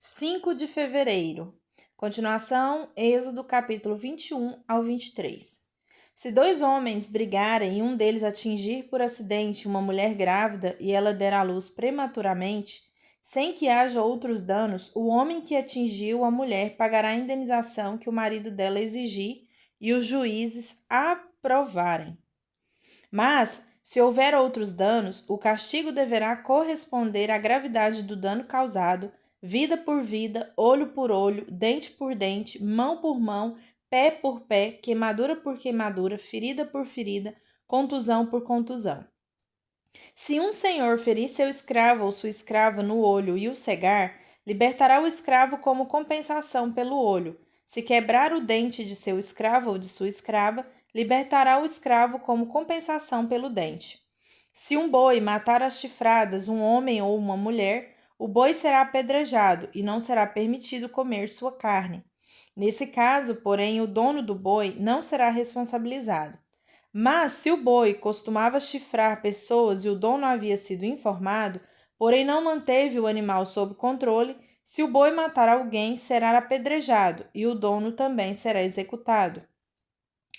5 de fevereiro. Continuação, Êxodo capítulo 21 ao 23. Se dois homens brigarem e um deles atingir por acidente uma mulher grávida e ela der à luz prematuramente, sem que haja outros danos, o homem que atingiu a mulher pagará a indenização que o marido dela exigir e os juízes aprovarem. Mas, se houver outros danos, o castigo deverá corresponder à gravidade do dano causado, vida por vida, olho por olho, dente por dente, mão por mão, pé por pé, queimadura por queimadura, ferida por ferida, contusão por contusão. Se um senhor ferir seu escravo ou sua escrava no olho e o cegar, libertará o escravo como compensação pelo olho. Se quebrar o dente de seu escravo ou de sua escrava, libertará o escravo como compensação pelo dente. Se um boi matar às chifradas um homem ou uma mulher, o boi será apedrejado e não será permitido comer sua carne. Nesse caso, porém, o dono do boi não será responsabilizado. Mas se o boi costumava chifrar pessoas e o dono havia sido informado, porém não manteve o animal sob controle, se o boi matar alguém, será apedrejado e o dono também será executado.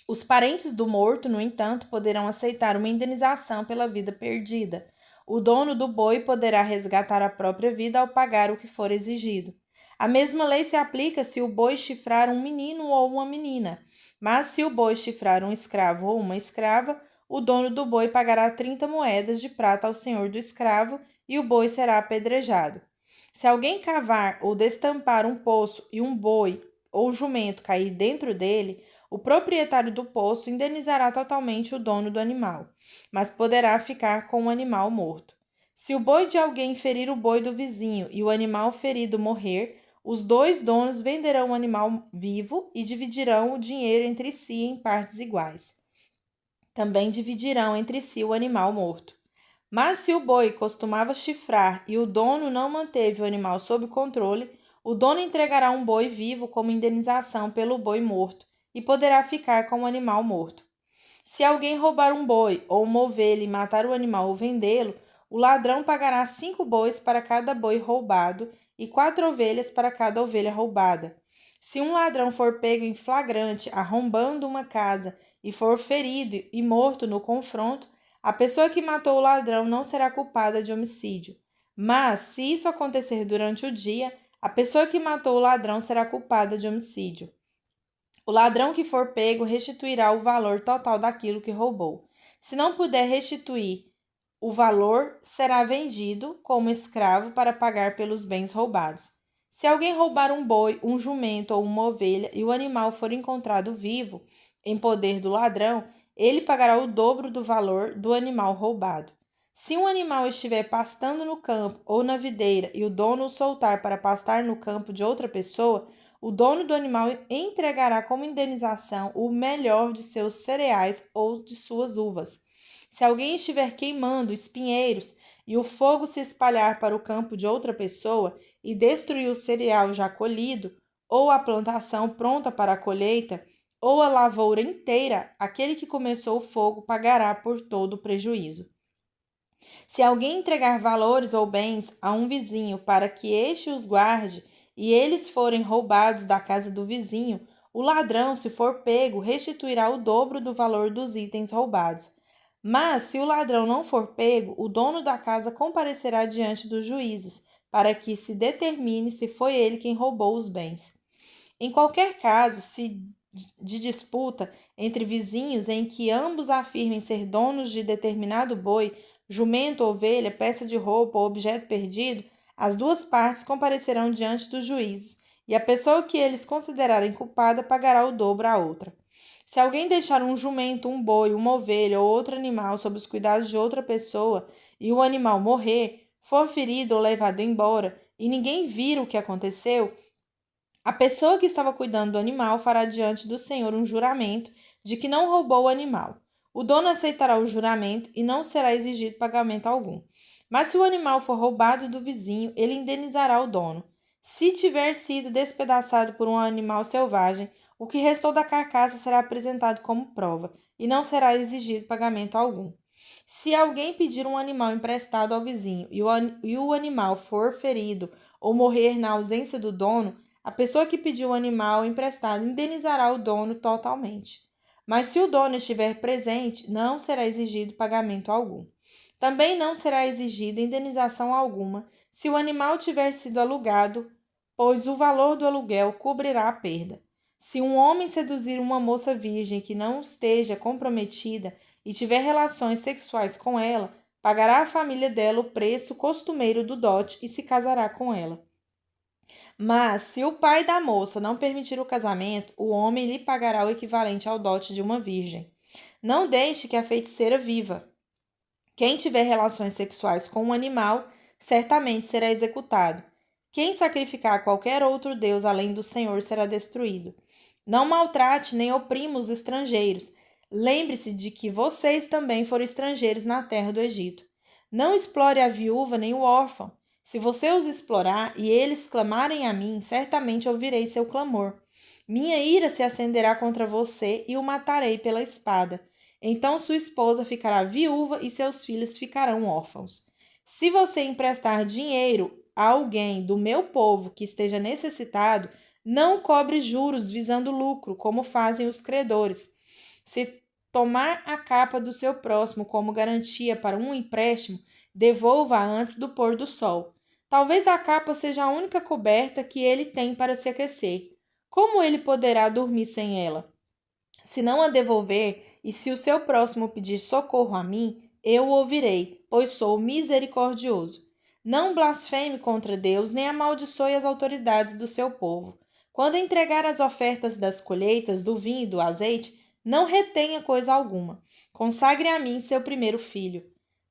Os parentes do morto, no entanto, poderão aceitar uma indenização pela vida perdida. O dono do boi poderá resgatar a própria vida ao pagar o que for exigido. A mesma lei se aplica se o boi chifrar um menino ou uma menina. Mas se o boi chifrar um escravo ou uma escrava, o dono do boi pagará 30 moedas de prata ao senhor do escravo e o boi será apedrejado. Se alguém cavar ou destampar um poço e um boi ou jumento cair dentro dele, o proprietário do poço indenizará totalmente o dono do animal, mas poderá ficar com o animal morto. Se o boi de alguém ferir o boi do vizinho e o animal ferido morrer, os dois donos venderão o animal vivo e dividirão o dinheiro entre si em partes iguais. Também dividirão entre si o animal morto. Mas se o boi costumava chifrar e o dono não manteve o animal sob controle, o dono entregará um boi vivo como indenização pelo boi morto e poderá ficar com o animal morto. Se alguém roubar um boi ou uma ovelha e matar o animal ou vendê-lo, o ladrão pagará 5 bois para cada boi roubado e 4 ovelhas para cada ovelha roubada. Se um ladrão for pego em flagrante arrombando uma casa e for ferido e morto no confronto, a pessoa que matou o ladrão não será culpada de homicídio. Mas, se isso acontecer durante o dia, a pessoa que matou o ladrão será culpada de homicídio. O ladrão que for pego restituirá o valor total daquilo que roubou. Se não puder restituir o valor, será vendido como escravo para pagar pelos bens roubados. Se alguém roubar um boi, um jumento ou uma ovelha e o animal for encontrado vivo, em poder do ladrão, ele pagará o dobro do valor do animal roubado. Se um animal estiver pastando no campo ou na videira e o dono o soltar para pastar no campo de outra pessoa, o dono do animal entregará como indenização o melhor de seus cereais ou de suas uvas. Se alguém estiver queimando espinheiros e o fogo se espalhar para o campo de outra pessoa e destruir o cereal já colhido, ou a plantação pronta para a colheita, ou a lavoura inteira, aquele que começou o fogo pagará por todo o prejuízo. Se alguém entregar valores ou bens a um vizinho para que este os guarde, e eles forem roubados da casa do vizinho, o ladrão, se for pego, restituirá o dobro do valor dos itens roubados. Mas, se o ladrão não for pego, o dono da casa comparecerá diante dos juízes, para que se determine se foi ele quem roubou os bens. Em qualquer caso de disputa entre vizinhos em que ambos afirmem ser donos de determinado boi, jumento, ovelha, peça de roupa ou objeto perdido, as duas partes comparecerão diante dos juízes, e a pessoa que eles considerarem culpada pagará o dobro à outra. Se alguém deixar um jumento, um boi, uma ovelha ou outro animal sob os cuidados de outra pessoa e o animal morrer, for ferido ou levado embora, e ninguém vir o que aconteceu, a pessoa que estava cuidando do animal fará diante do Senhor um juramento de que não roubou o animal. O dono aceitará o juramento e não será exigido pagamento algum. Mas se o animal for roubado do vizinho, ele indenizará o dono. Se tiver sido despedaçado por um animal selvagem, o que restou da carcaça será apresentado como prova e não será exigido pagamento algum. Se alguém pedir um animal emprestado ao vizinho e o animal for ferido ou morrer na ausência do dono, a pessoa que pediu o animal emprestado indenizará o dono totalmente. Mas se o dono estiver presente, não será exigido pagamento algum. Também não será exigida indenização alguma se o animal tiver sido alugado, pois o valor do aluguel cobrirá a perda. Se um homem seduzir uma moça virgem que não esteja comprometida e tiver relações sexuais com ela, pagará à família dela o preço costumeiro do dote e se casará com ela. Mas, se o pai da moça não permitir o casamento, o homem lhe pagará o equivalente ao dote de uma virgem. Não deixe que a feiticeira viva. Quem tiver relações sexuais com um animal, certamente será executado. Quem sacrificar qualquer outro deus além do Senhor será destruído. Não maltrate nem oprima os estrangeiros. Lembre-se de que vocês também foram estrangeiros na terra do Egito. Não explore a viúva nem o órfão. Se você os explorar e eles clamarem a mim, certamente ouvirei seu clamor. Minha ira se acenderá contra você e o matarei pela espada. Então sua esposa ficará viúva e seus filhos ficarão órfãos. Se você emprestar dinheiro a alguém do meu povo que esteja necessitado, não cobre juros visando lucro, como fazem os credores. Se tomar a capa do seu próximo como garantia para um empréstimo, devolva-a antes do pôr do sol. Talvez a capa seja a única coberta que ele tem para se aquecer. Como ele poderá dormir sem ela? Se não a devolver, e se o seu próximo pedir socorro a mim, eu o ouvirei, pois sou misericordioso. Não blasfeme contra Deus, nem amaldiçoe as autoridades do seu povo. Quando entregar as ofertas das colheitas, do vinho e do azeite, não retenha coisa alguma. Consagre a mim seu primeiro filho.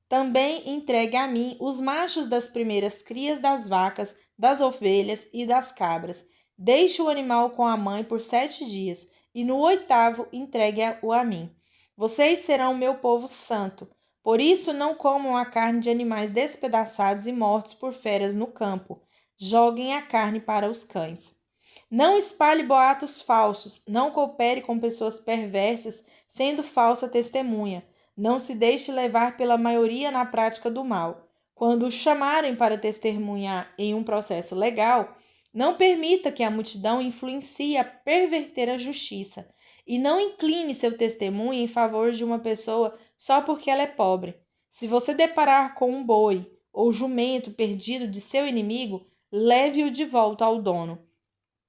Também entregue a mim os machos das primeiras crias das vacas, das ovelhas e das cabras. Deixe o animal com a mãe por 7 dias, e no 8º entregue-o a mim. Vocês serão meu povo santo. Por isso não comam a carne de animais despedaçados e mortos por feras no campo. Joguem a carne para os cães. Não espalhe boatos falsos. Não coopere com pessoas perversas, sendo falsa testemunha. Não se deixe levar pela maioria na prática do mal. Quando o chamarem para testemunhar em um processo legal, não permita que a multidão influencie a perverter a justiça. E não incline seu testemunho em favor de uma pessoa só porque ela é pobre. Se você deparar com um boi ou jumento perdido de seu inimigo, leve-o de volta ao dono.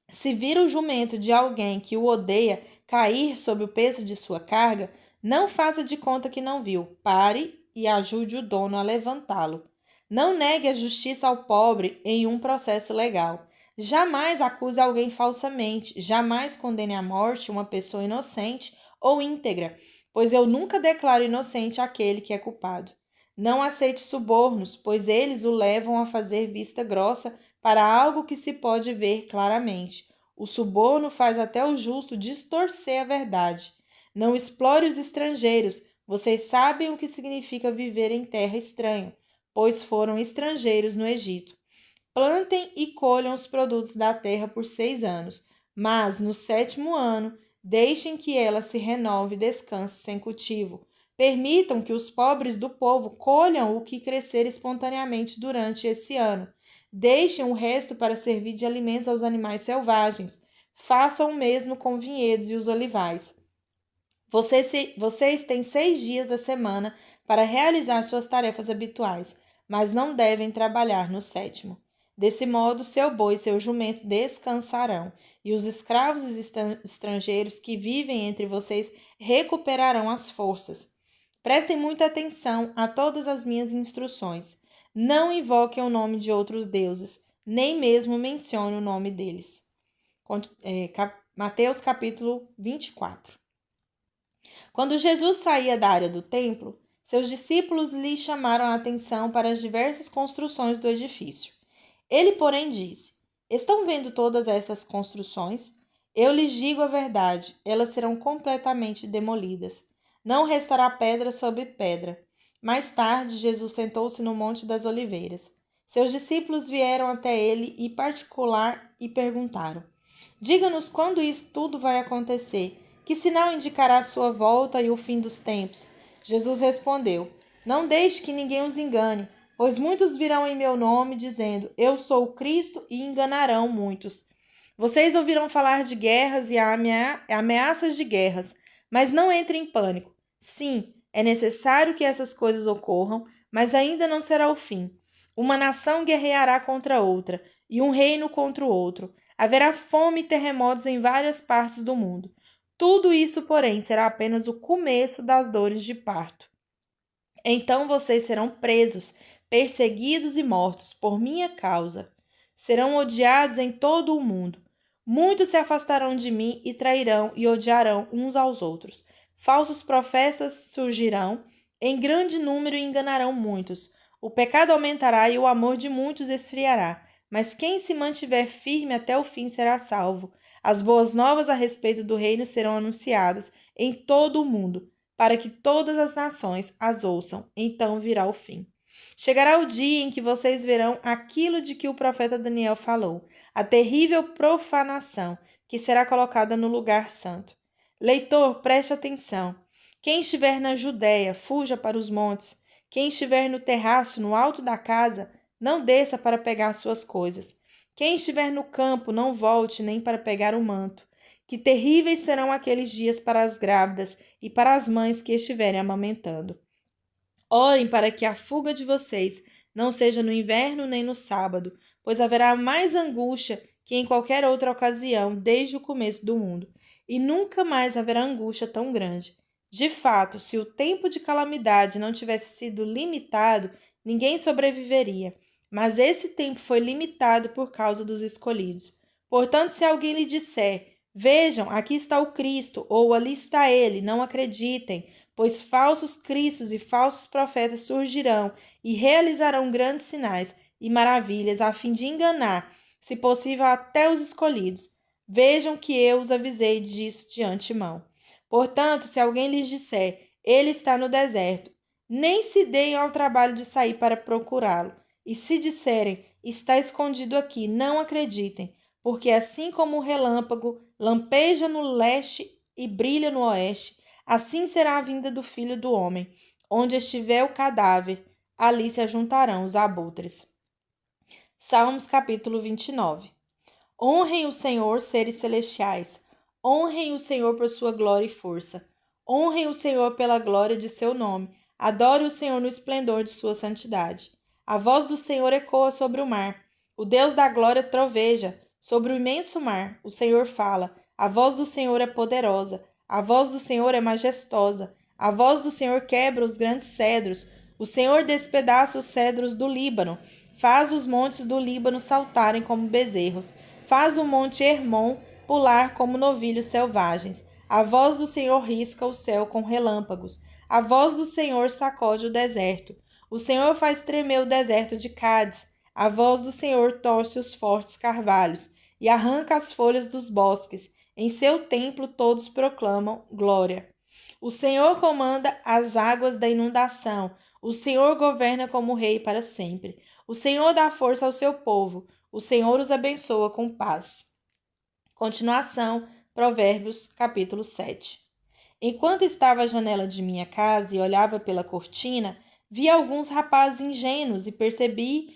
Se vir o jumento de alguém que o odeia cair sob o peso de sua carga, não faça de conta que não viu. Pare e ajude o dono a levantá-lo. Não negue a justiça ao pobre em um processo legal. Jamais acuse alguém falsamente. Jamais condene à morte uma pessoa inocente ou íntegra, pois eu nunca declaro inocente aquele que é culpado. Não aceite subornos, pois eles o levam a fazer vista grossa para algo que se pode ver claramente. O suborno faz até o justo distorcer a verdade. Não explore os estrangeiros. Vocês sabem o que significa viver em terra estranha, pois foram estrangeiros no Egito. Plantem e colham os produtos da terra por 6 anos, mas no 7º ano, deixem que ela se renove e descanse sem cultivo. Permitam que os pobres do povo colham o que crescer espontaneamente durante esse ano. Deixem o resto para servir de alimentos aos animais selvagens. Façam o mesmo com vinhedos e os olivais. Vocês têm 6 dias da semana para realizar suas tarefas habituais, mas não devem trabalhar no 7º. Desse modo, seu boi e seu jumento descansarão, e os escravos estrangeiros que vivem entre vocês recuperarão as forças. Prestem muita atenção a todas as minhas instruções. Não invoquem o nome de outros deuses, nem mesmo mencione o nome deles. Mateus capítulo 24. Quando Jesus saía da área do templo, seus discípulos lhe chamaram a atenção para as diversas construções do edifício. Ele, porém, disse: Estão vendo todas essas construções? Eu lhes digo a verdade, elas serão completamente demolidas. Não restará pedra sobre pedra. Mais tarde, Jesus sentou-se no Monte das Oliveiras. Seus discípulos vieram até ele em particular e perguntaram: Diga-nos quando isso tudo vai acontecer. Que sinal indicará a sua volta e o fim dos tempos? Jesus respondeu: Não deixe que ninguém os engane, pois muitos virão em meu nome, dizendo, eu sou o Cristo, e enganarão muitos. Vocês ouvirão falar de guerras e ameaças de guerras, mas não entrem em pânico. Sim, é necessário que essas coisas ocorram, mas ainda não será o fim. Uma nação guerreará contra outra, e um reino contra o outro. Haverá fome e terremotos em várias partes do mundo. Tudo isso, porém, será apenas o começo das dores de parto. Então vocês serão presos, perseguidos e mortos por minha causa. Serão odiados em todo o mundo. Muitos se afastarão de mim e trairão e odiarão uns aos outros. Falsos profetas surgirão em grande número e enganarão muitos. O pecado aumentará e o amor de muitos esfriará. Mas quem se mantiver firme até o fim será salvo. As boas novas a respeito do reino serão anunciadas em todo o mundo, para que todas as nações as ouçam. Então virá o fim. Chegará o dia em que vocês verão aquilo de que o profeta Daniel falou, a terrível profanação que será colocada no lugar santo. Leitor, preste atenção. Quem estiver na Judéia, fuja para os montes. Quem estiver no terraço, no alto da casa, não desça para pegar suas coisas. Quem estiver no campo, não volte nem para pegar o manto. Que terríveis serão aqueles dias para as grávidas e para as mães que estiverem amamentando. Orem para que a fuga de vocês não seja no inverno nem no sábado, pois haverá mais angústia que em qualquer outra ocasião desde o começo do mundo, e nunca mais haverá angústia tão grande. De fato, se o tempo de calamidade não tivesse sido limitado, ninguém sobreviveria. Mas esse tempo foi limitado por causa dos escolhidos. Portanto, se alguém lhe disser, vejam, aqui está o Cristo, ou ali está ele, não acreditem, pois falsos cristos e falsos profetas surgirão e realizarão grandes sinais e maravilhas a fim de enganar, se possível, até os escolhidos. Vejam que eu os avisei disso de antemão. Portanto, se alguém lhes disser, ele está no deserto, nem se deem ao trabalho de sair para procurá-lo. E se disserem, está escondido aqui, não acreditem, porque assim como o relâmpago lampeja no leste e brilha no oeste, assim será a vinda do Filho do Homem. Onde estiver o cadáver, ali se ajuntarão os abutres. Salmos capítulo 29. Honrem o Senhor, seres celestiais. Honrem o Senhor por sua glória e força. Honrem o Senhor pela glória de seu nome. Adore o Senhor no esplendor de sua santidade. A voz do Senhor ecoa sobre o mar. O Deus da glória troveja. Sobre o imenso mar, o Senhor fala. A voz do Senhor é poderosa. A voz do Senhor é majestosa. A voz do Senhor quebra os grandes cedros. O Senhor despedaça os cedros do Líbano. Faz os montes do Líbano saltarem como bezerros. Faz o monte Hermon pular como novilhos selvagens. A voz do Senhor risca o céu com relâmpagos. A voz do Senhor sacode o deserto. O Senhor faz tremer o deserto de Cádiz. A voz do Senhor torce os fortes carvalhos e arranca as folhas dos bosques. Em seu templo todos proclamam glória. O Senhor comanda as águas da inundação. O Senhor governa como rei para sempre. O Senhor dá força ao seu povo. O Senhor os abençoa com paz. Continuação, Provérbios, capítulo 7. Enquanto estava à janela de minha casa e olhava pela cortina, vi alguns rapazes ingênuos e percebi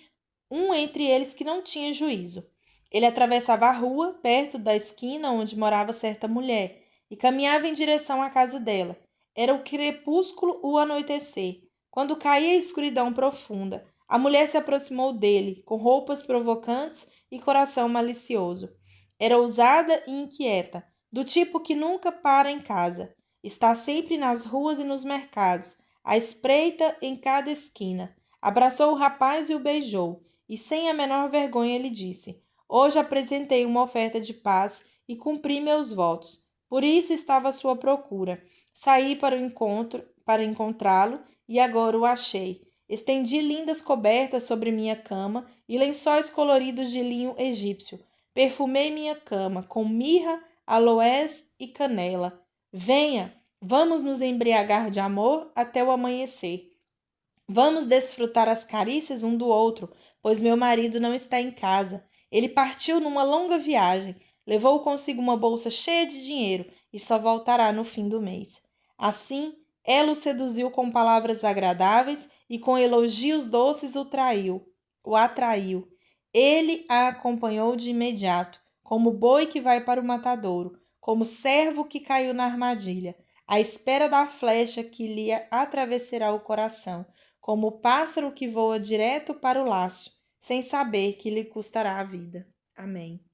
um entre eles que não tinha juízo. Ele atravessava a rua, perto da esquina onde morava certa mulher, e caminhava em direção à casa dela. Era o crepúsculo, o anoitecer. Quando caía a escuridão profunda, a mulher se aproximou dele, com roupas provocantes e coração malicioso. Era ousada e inquieta, do tipo que nunca para em casa. Está sempre nas ruas e nos mercados, à espreita em cada esquina. Abraçou o rapaz e o beijou, e sem a menor vergonha lhe disse: hoje apresentei uma oferta de paz e cumpri meus votos. Por isso estava à sua procura. Saí para encontrá-lo e agora o achei. Estendi lindas cobertas sobre minha cama e lençóis coloridos de linho egípcio. Perfumei minha cama com mirra, aloés e canela. Venha, vamos nos embriagar de amor até o amanhecer. Vamos desfrutar as carícias um do outro, pois meu marido não está em casa. Ele partiu numa longa viagem, levou consigo uma bolsa cheia de dinheiro e só voltará no fim do mês. Assim, Ela o seduziu com palavras agradáveis e com elogios doces o atraiu. Ele a acompanhou de imediato, como boi que vai para o matadouro, como servo que caiu na armadilha, à espera da flecha que lhe atravessará o coração, como o pássaro que voa direto para o laço, sem saber que lhe custará a vida. Amém.